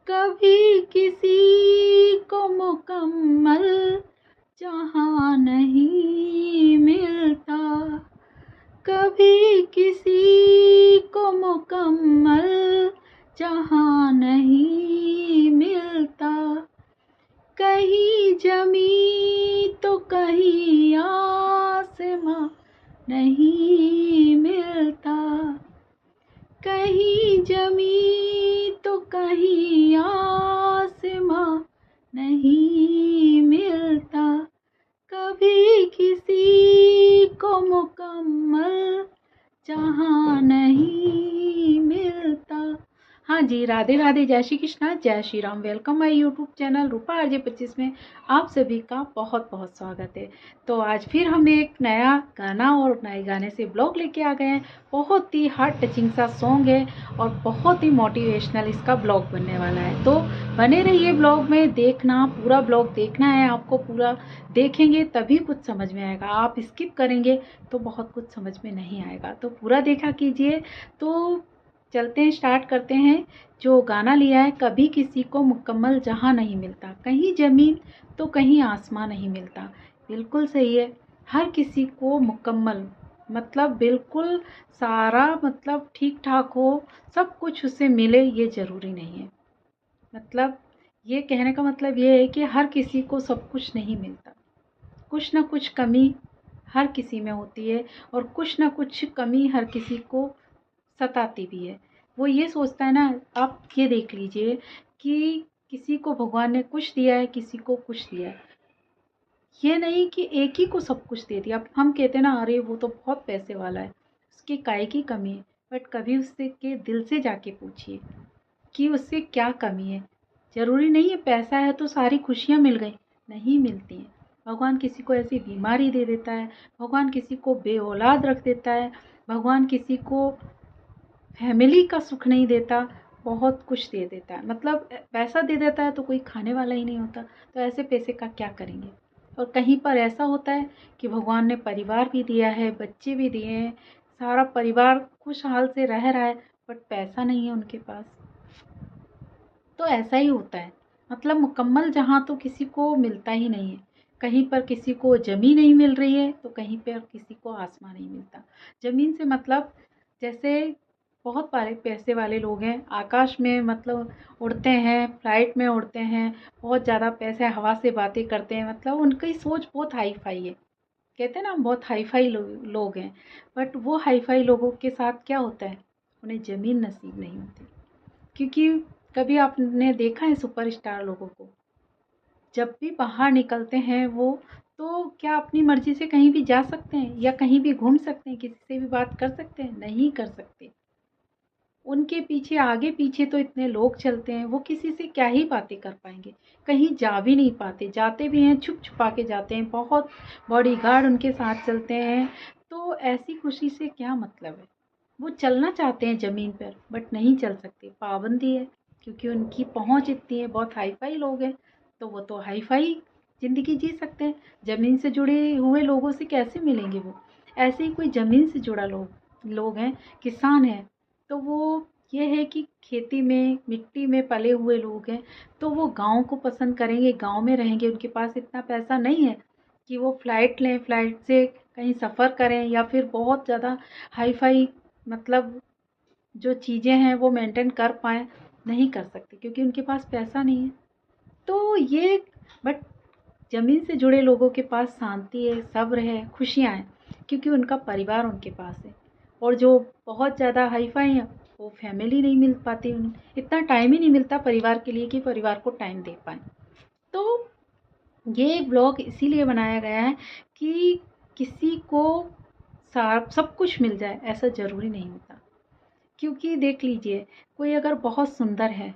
कभी किसी को मुकम्मल जहाँ नहीं मिलता, कभी किसी को मुकम्मल जहाँ नहीं मिलता। कहीं जमी तो कहीं आसमां नहीं मिलता, कहीं जमी तो कहीं आसमां नहीं मिलता। कभी किसी को मुकम्मल जहाँ नहीं मिलता। हाँ जी, राधे राधे, जय Shri Krishna, Jai Shri Ram. Welcome my YouTube channel Rupa RJ 25 में आप सभी का बहुत बहुत स्वागत है। तो आज फिर हम एक नया गाना और नए गाने से ब्लॉग लेके आ गए हैं। बहुत ही हार्ट टचिंग सा सॉन्ग है और बहुत ही मोटिवेशनल इसका ब्लॉग बनने वाला है। तो बने रहिए ब्लॉग में, देखना, पूरा ब्लॉग देखना है आपको। पूरा देखेंगे तभी कुछ समझ में आएगा, आप स्किप करेंगे तो बहुत कुछ समझ में नहीं आएगा। तो पूरा देखा कीजिए। तो चलते हैं, स्टार्ट करते हैं। जो गाना लिया है, कभी किसी को मुकम्मल जहाँ नहीं मिलता, कहीं ज़मीन तो कहीं आसमां नहीं मिलता। बिल्कुल सही है। हर किसी को मुकम्मल मतलब बिल्कुल सारा, मतलब ठीक ठाक हो, सब कुछ उसे मिले, ये ज़रूरी नहीं है। मतलब ये कहने का मतलब ये है कि हर किसी को सब कुछ नहीं मिलता। कुछ ना कुछ कमी हर किसी में होती है और कुछ ना कुछ कमी हर किसी को सताती भी है। वो ये सोचता है ना, आप ये देख लीजिए कि किसी को भगवान ने कुछ दिया है, किसी को कुछ दिया है। ये नहीं कि एक ही को सब कुछ दे दिया। अब हम कहते हैं ना, अरे वो तो बहुत पैसे वाला है, उसकी काय की कमी है। बट कभी उससे के दिल से जाके पूछिए कि उससे क्या कमी है। ज़रूरी नहीं है पैसा है तो सारी खुशियाँ मिल गई, नहीं मिलती हैं। भगवान किसी को ऐसी बीमारी दे देता है, भगवान किसी को बेऔलाद रख देता है, भगवान किसी को फैमिली का सुख नहीं देता, बहुत कुछ दे देता है। मतलब पैसा दे देता है तो कोई खाने वाला ही नहीं होता। तो ऐसे पैसे का क्या करेंगे। और कहीं पर ऐसा होता है कि भगवान ने परिवार भी दिया है, बच्चे भी दिए हैं, सारा परिवार खुशहाल से रह रहा है, बट पैसा नहीं है उनके पास। तो ऐसा ही होता है। मतलब मुकम्मल जहाँ तो किसी को मिलता ही नहीं है। कहीं पर किसी को ज़मीन नहीं मिल रही है तो कहीं पर किसी को आसमान नहीं मिलता। ज़मीन से मतलब जैसे बहुत सारे पैसे वाले लोग हैं, आकाश में मतलब उड़ते हैं, फ्लाइट में उड़ते हैं, बहुत ज़्यादा पैसे, हवा से बातें करते हैं। मतलब उनकी सोच बहुत हाई फाई है। कहते हैं ना, हम बहुत हाई फाई लोग हैं। बट वो हाई फाई लोगों के साथ क्या होता है, उन्हें ज़मीन नसीब नहीं होती। क्योंकि कभी आपने देखा है सुपरस्टार लोगों को, जब भी बाहर निकलते हैं वो, तो क्या अपनी मर्जी से कहीं भी जा सकते हैं या कहीं भी घूम सकते हैं, किसी से भी बात कर सकते हैं? नहीं कर सकते। उनके पीछे, आगे पीछे तो इतने लोग चलते हैं, वो किसी से क्या ही बातें कर पाएंगे। कहीं जा भी नहीं पाते, जाते भी हैं छुप छुपा के जाते हैं, बहुत बॉडीगार्ड उनके साथ चलते हैं। तो ऐसी खुशी से क्या मतलब है। वो चलना चाहते हैं ज़मीन पर बट नहीं चल सकते, पाबंदी है। क्योंकि उनकी पहुंच इतनी है, बहुत हाई फाई लोग हैं, तो वो तो हाई फाई ज़िंदगी जी सकते हैं। ज़मीन से जुड़े हुए लोगों से कैसे मिलेंगे वो। ऐसे ही कोई ज़मीन से जुड़ा लोग हैं, किसान हैं, तो वो ये है कि खेती में, मिट्टी में पले हुए लोग हैं, तो वो गाँव को पसंद करेंगे, गाँव में रहेंगे। उनके पास इतना पैसा नहीं है कि वो फ़्लाइट लें, फ़्लाइट से कहीं सफ़र करें या फिर बहुत ज़्यादा हाई फाई मतलब जो चीज़ें हैं वो मेंटेन कर पाएँ, नहीं कर सकते क्योंकि उनके पास पैसा नहीं है। तो ये, बट ज़मीन से जुड़े लोगों के पास शांति है, सब्र है, खुशियाँ हैं, क्योंकि उनका परिवार उनके पास है। और जो बहुत ज़्यादा हाई-फाई हैं, वो फैमिली नहीं मिल पाती, उन्हें इतना टाइम ही नहीं मिलता परिवार के लिए कि परिवार को टाइम दे पाएँ। तो ये ब्लॉग इसीलिए बनाया गया है कि किसी को सा सब कुछ मिल जाए, ऐसा ज़रूरी नहीं होता। क्योंकि देख लीजिए, कोई अगर बहुत सुंदर है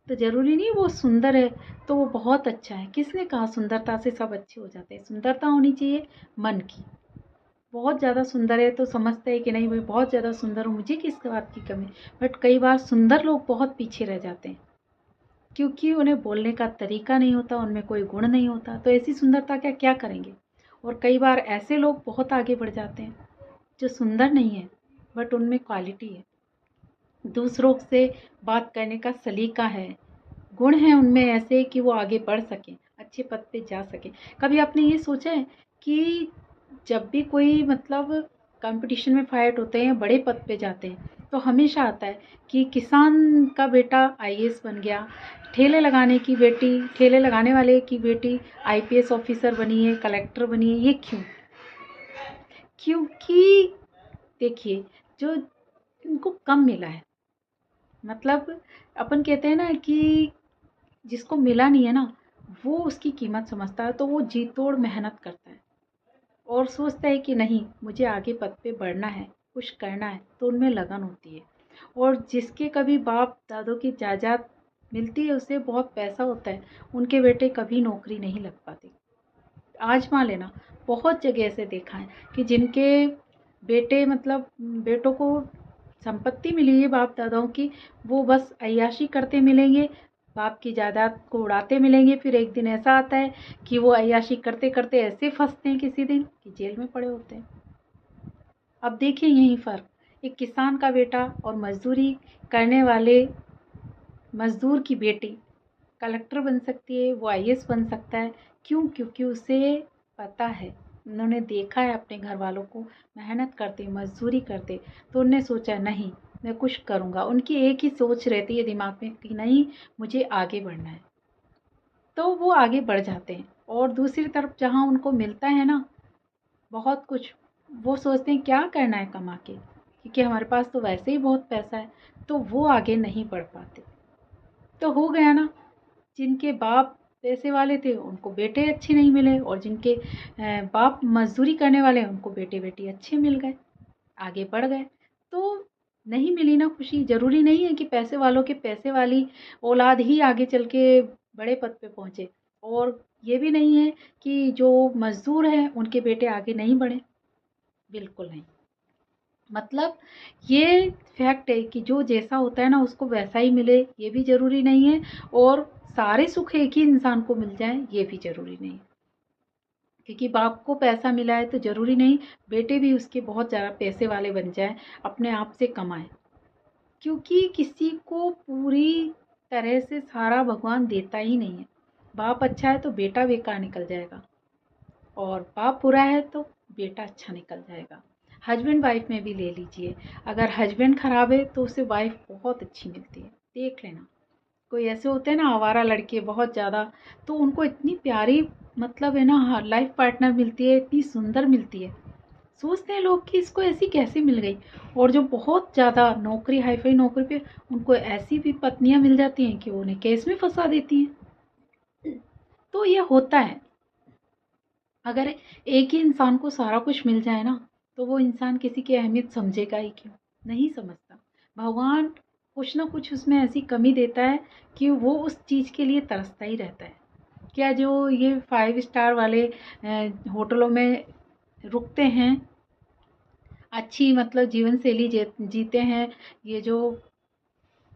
तो ज़रूरी नहीं वो सुंदर है तो वो बहुत अच्छा है। किसने कहा सुंदरता से सब अच्छे हो जाते हैं। सुंदरता होनी चाहिए मन की। बहुत ज़्यादा सुंदर है तो समझते हैं कि नहीं भाई बहुत ज़्यादा सुंदर हूँ, मुझे किस बात की कमी। बट कई बार सुंदर लोग बहुत पीछे रह जाते हैं क्योंकि उन्हें बोलने का तरीका नहीं होता, उनमें कोई गुण नहीं होता। तो ऐसी सुंदरता क्या क्या करेंगे। और कई बार ऐसे लोग बहुत आगे बढ़ जाते हैं जो सुंदर नहीं है बट उनमें क्वालिटी है, दूसरों से बात करने का सलीका है, गुण हैं उनमें ऐसे कि वो आगे बढ़ सकें, अच्छे पद पे जा सकें। कभी आपने ये सोचा है कि जब भी कोई मतलब कंपटीशन में फाइट होते हैं, बड़े पद पे जाते हैं, तो हमेशा आता है कि किसान का बेटा आईएएस बन गया, ठेले लगाने वाले की बेटी आईपीएस ऑफिसर बनी है, कलेक्टर बनी है। ये क्यों? क्योंकि देखिए, जो उनको कम मिला है, मतलब अपन कहते हैं ना कि जिसको मिला नहीं है ना, वो उसकी कीमत समझता है, तो वो जी तोड़ मेहनत करता है और सोचता है कि नहीं, मुझे आगे पद पे बढ़ना है, कुछ करना है, तो उनमें लगन होती है। और जिसके कभी बाप दादों की जायदाद मिलती है, उसे बहुत पैसा होता है, उनके बेटे कभी नौकरी नहीं लग पाते। आजमा लेना, बहुत जगह ऐसे देखा है कि जिनके बेटे मतलब बेटों को संपत्ति मिली है बाप दादाओं की, वो बस अय्याशी करते मिलेंगे, बाप की जायदाद को उड़ाते मिलेंगे। फिर एक दिन ऐसा आता है कि वो अय्याशी करते करते ऐसे फंसते हैं किसी दिन कि जेल में पड़े होते हैं। अब देखिए यही फ़र्क, एक किसान का बेटा और मजदूरी करने वाले मजदूर की बेटी कलेक्टर बन सकती है, वो आईएएस बन सकता है। क्यों? क्योंकि उसे पता है, उन्होंने देखा है अपने घर वालों को मेहनत करते, मजदूरी करते, तो उन्होंने सोचा नहीं, मैं कुछ करूँगा। उनकी एक ही सोच रहती है दिमाग में कि नहीं, मुझे आगे बढ़ना है, तो वो आगे बढ़ जाते हैं। और दूसरी तरफ जहाँ उनको मिलता है ना बहुत कुछ, वो सोचते हैं क्या करना है कमा के, क्योंकि हमारे पास तो वैसे ही बहुत पैसा है, तो वो आगे नहीं बढ़ पाते। तो हो गया ना, जिनके बाप पैसे वाले थे उनको बेटे अच्छे नहीं मिले, और जिनके बाप मजदूरी करने वाले हैं उनको बेटे बेटी अच्छे मिल गए, आगे बढ़ गए। तो नहीं मिली ना खुशी, ज़रूरी नहीं है कि पैसे वालों के पैसे वाली औलाद ही आगे चल के बड़े पद पे पहुँचे, और ये भी नहीं है कि जो मज़दूर हैं उनके बेटे आगे नहीं बढ़े, बिल्कुल नहीं। मतलब ये फैक्ट है कि जो जैसा होता है ना उसको वैसा ही मिले, ये भी ज़रूरी नहीं है, और सारे सुख एक ही इंसान को मिल जाएँ, ये भी ज़रूरी नहीं है। क्योंकि बाप को पैसा मिला है तो ज़रूरी नहीं बेटे भी उसके बहुत ज़्यादा पैसे वाले बन जाएँ, अपने आप से कमाएँ। क्योंकि किसी को पूरी तरह से सारा भगवान देता ही नहीं है। बाप अच्छा है तो बेटा बेकार निकल जाएगा, और बाप बुरा है तो बेटा अच्छा निकल जाएगा। हस्बैंड वाइफ में भी ले लीजिए, अगर हस्बैंड खराब है तो उसे वाइफ बहुत अच्छी मिलती है, देख लेना। कोई ऐसे होते हैं ना आवारा लड़के बहुत ज़्यादा, तो उनको इतनी प्यारी मतलब है ना लाइफ पार्टनर मिलती है, इतनी सुंदर मिलती है, सोचते हैं लोग कि इसको ऐसी कैसे मिल गई। और जो बहुत ज़्यादा नौकरी हाई फाई नौकरी पे, उनको ऐसी भी पत्नियां मिल जाती हैं कि उन्हें केस में फंसा देती हैं। तो ये होता है, अगर एक ही इंसान को सारा कुछ मिल जाए ना, तो वो इंसान किसी की अहमियत समझेगा ही क्यों? नहीं समझता। भगवान कुछ ना कुछ उसमें ऐसी कमी देता है कि वो उस चीज़ के लिए तरसता ही रहता है। क्या जो ये 5 स्टार वाले होटलों में रुकते हैं, अच्छी मतलब जीवन शैली जीते हैं, ये जो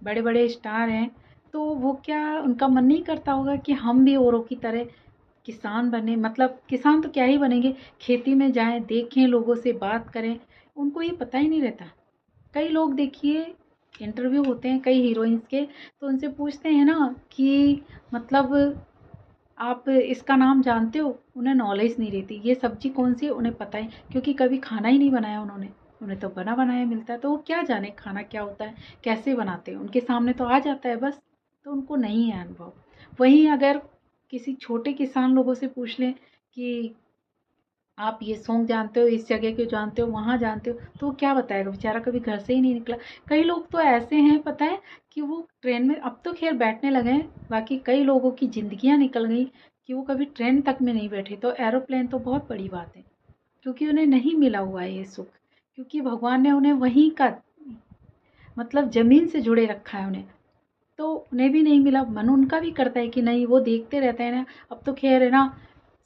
बड़े बड़े स्टार हैं, तो वो क्या उनका मन नहीं करता होगा कि हम भी औरों की तरह किसान बने? मतलब किसान तो क्या ही बनेंगे, खेती में जाएं, देखें, लोगों से बात करें। उनको ये पता ही नहीं रहता। कई लोग देखिए, इंटरव्यू होते हैं कई हीरोइंस के, तो उनसे पूछते हैं ना कि मतलब आप इसका नाम जानते हो? उन्हें नॉलेज नहीं रहती, ये सब्जी कौन सी है उन्हें पता है, क्योंकि कभी खाना ही नहीं बनाया उन्होंने। उन्हें तो बना बनाया मिलता है, तो वो क्या जाने खाना क्या होता है, कैसे बनाते हैं, उनके सामने तो आ जाता है बस, तो उनको नहीं है अनुभव। वहीं अगर किसी छोटे किसान लोगों से पूछ लें कि आप ये सॉन्ग जानते हो, इस जगह को जानते हो, वहाँ जानते हो, तो वो क्या बताएगा, बेचारा कभी घर से ही नहीं निकला। कई लोग तो ऐसे हैं पता है कि वो ट्रेन में अब तो खैर बैठने लगे हैं, बाकी कई लोगों की ज़िंदगियाँ निकल गई कि वो कभी ट्रेन तक में नहीं बैठे, तो एरोप्लेन तो बहुत बड़ी बात है, क्योंकि उन्हें नहीं मिला हुआ है ये सुख, क्योंकि भगवान ने उन्हें वहीं का मतलब ज़मीन से जुड़े रखा है उन्हें, तो उन्हें भी नहीं मिला। मन उनका भी करता है कि नहीं, वो देखते रहते हैं ना, अब तो खैर है ना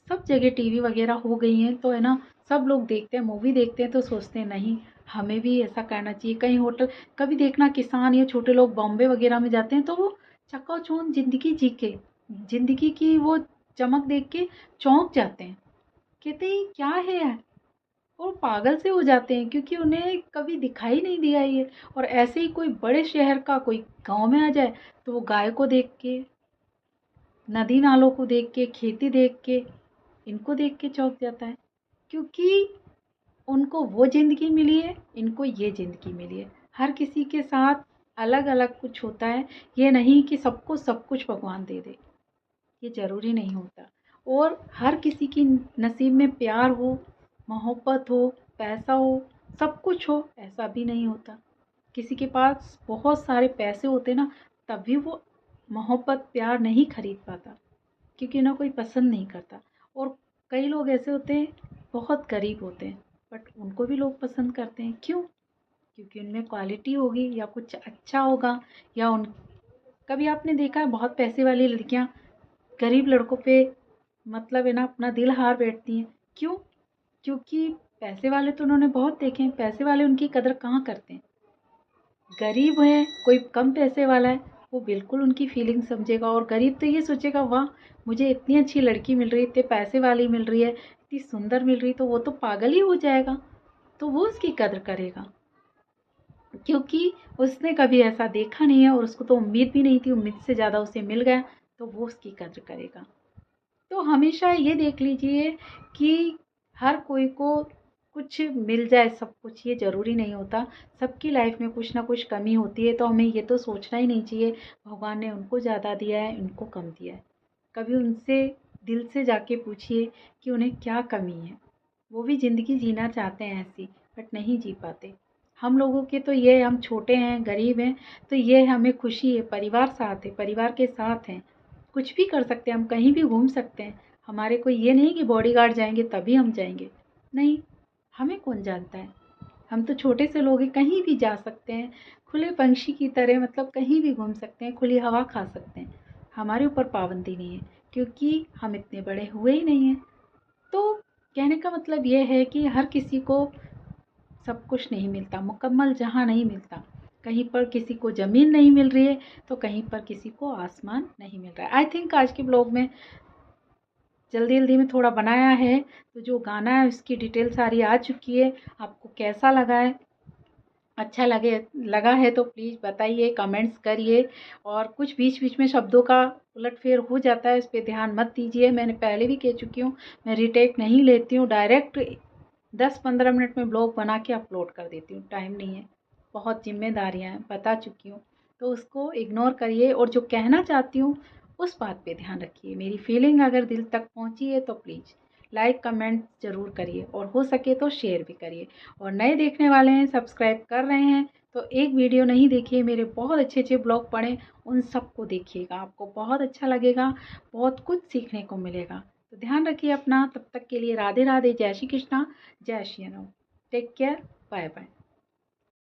सब जगह टीवी वगैरह हो गई हैं, तो है ना सब लोग देखते हैं, मूवी देखते हैं, तो सोचते हैं नहीं, हमें भी ऐसा करना चाहिए। कहीं होटल कभी देखना, किसान या छोटे लोग बॉम्बे वगैरह में जाते हैं, तो वो चकाचौंध ज़िंदगी जी के, ज़िंदगी की वो चमक देख के चौंक जाते हैं, कहते हैं "ये क्या है यार"। और पागल से हो जाते हैं, क्योंकि उन्हें कभी दिखाई नहीं दिया ये। और ऐसे ही कोई बड़े शहर का कोई गांव में आ जाए, तो वो गाय को देख के नदी नालों को देख के, खेती देख के, इनको देख के चौंक जाता है, क्योंकि उनको वो ज़िंदगी मिली है, इनको ये ज़िंदगी मिली है। हर किसी के साथ अलग अलग कुछ होता है, ये नहीं कि सबको सब कुछ भगवान दे दे, ये ज़रूरी नहीं होता। और हर किसी की नसीब में प्यार हो, मोहब्बत हो, पैसा हो, सब कुछ हो, ऐसा भी नहीं होता। किसी के पास बहुत सारे पैसे होते ना, तब भी वो मोहब्बत प्यार नहीं खरीद पाता, क्योंकि उन्हें कोई पसंद नहीं करता। और कई लोग ऐसे होते हैं, बहुत गरीब होते हैं, बट उनको भी लोग पसंद करते हैं। क्यों? क्योंकि उनमें क्वालिटी होगी या कुछ अच्छा होगा, या उन कभी आपने देखा है बहुत पैसे वाली लड़कियां गरीब लड़कों पे मतलब है ना अपना दिल हार बैठती हैं। क्यों? क्योंकि पैसे वाले तो उन्होंने बहुत देखे हैं, पैसे वाले उनकी कदर कहाँ करते हैं। गरीब है, कोई कम पैसे वाला है, वो बिल्कुल उनकी फीलिंग समझेगा। और गरीब तो ये सोचेगा, वाह मुझे इतनी अच्छी लड़की मिल रही है, इतने पैसे वाली मिल रही है, इतनी सुंदर मिल रही, तो वो तो पागल ही हो जाएगा, तो वो उसकी कदर करेगा, क्योंकि उसने कभी ऐसा देखा नहीं है और उसको तो उम्मीद भी नहीं थी, उम्मीद से ज़्यादा उसे मिल गया, तो वो उसकी कदर करेगा। तो हमेशा ये देख लीजिए कि हर कोई को कुछ मिल जाए, सब कुछ ये ज़रूरी नहीं होता। सबकी लाइफ में कुछ ना कुछ कमी होती है, तो हमें ये तो सोचना ही नहीं चाहिए भगवान ने उनको ज़्यादा दिया है, इनको कम दिया है। कभी उनसे दिल से जाके पूछिए कि उन्हें क्या कमी है। वो भी ज़िंदगी जीना चाहते हैं ऐसी, बट नहीं जी पाते। हम लोगों के तो ये, हम छोटे हैं, गरीब हैं, तो ये हमें खुशी है, परिवार साथ है, परिवार के साथ हैं, कुछ भी कर सकते हैं, हम कहीं भी घूम सकते हैं। हमारे को ये नहीं कि बॉडीगार्ड जाएंगे तभी हम जाएंगे, नहीं, हमें कौन जानता है। हम तो छोटे से लोग हैं, कहीं भी जा सकते हैं, खुले पंछी की तरह, मतलब कहीं भी घूम सकते हैं, खुली हवा खा सकते हैं। हमारे ऊपर पाबंदी नहीं है, क्योंकि हम इतने बड़े हुए ही नहीं हैं। तो कहने का मतलब ये है कि हर किसी को सब कुछ नहीं मिलता, मुकम्मल जहाँ नहीं मिलता। कहीं पर किसी को ज़मीन नहीं मिल रही है, तो कहीं पर किसी को आसमान नहीं मिल रहा है। आई थिंक आज के ब्लॉग में जल्दी जल्दी में थोड़ा बनाया है, तो जो गाना है उसकी डिटेल सारी आ चुकी है। आपको कैसा लगा है, अच्छा लगा है तो प्लीज़ बताइए, कमेंट्स करिए। और कुछ बीच बीच में शब्दों का उलटफेर हो जाता है, इस पे ध्यान मत दीजिए। मैंने पहले भी कह चुकी हूँ, मैं रीटेक नहीं लेती हूँ, डायरेक्ट 10-15 मिनट में ब्लॉग बना के अपलोड कर देती हूँ। टाइम नहीं है, बहुत जिम्मेदारियाँ हैं, बता चुकी हूँ। तो उसको इग्नोर करिए, और जो कहना चाहती हूँ उस बात पे ध्यान रखिए। मेरी फीलिंग अगर दिल तक पहुँची है तो प्लीज़ लाइक कमेंट ज़रूर करिए, और हो सके तो शेयर भी करिए। और नए देखने वाले हैं, सब्सक्राइब कर रहे हैं, तो एक वीडियो नहीं देखिए, मेरे बहुत अच्छे अच्छे ब्लॉग पढ़ें, उन सबको देखिएगा, आपको बहुत अच्छा लगेगा, बहुत कुछ सीखने को मिलेगा। तो ध्यान रखिए अपना, तब तक के लिए राधे राधे, जय Shri Krishna, Jai Shri Ram, take care, bye bye.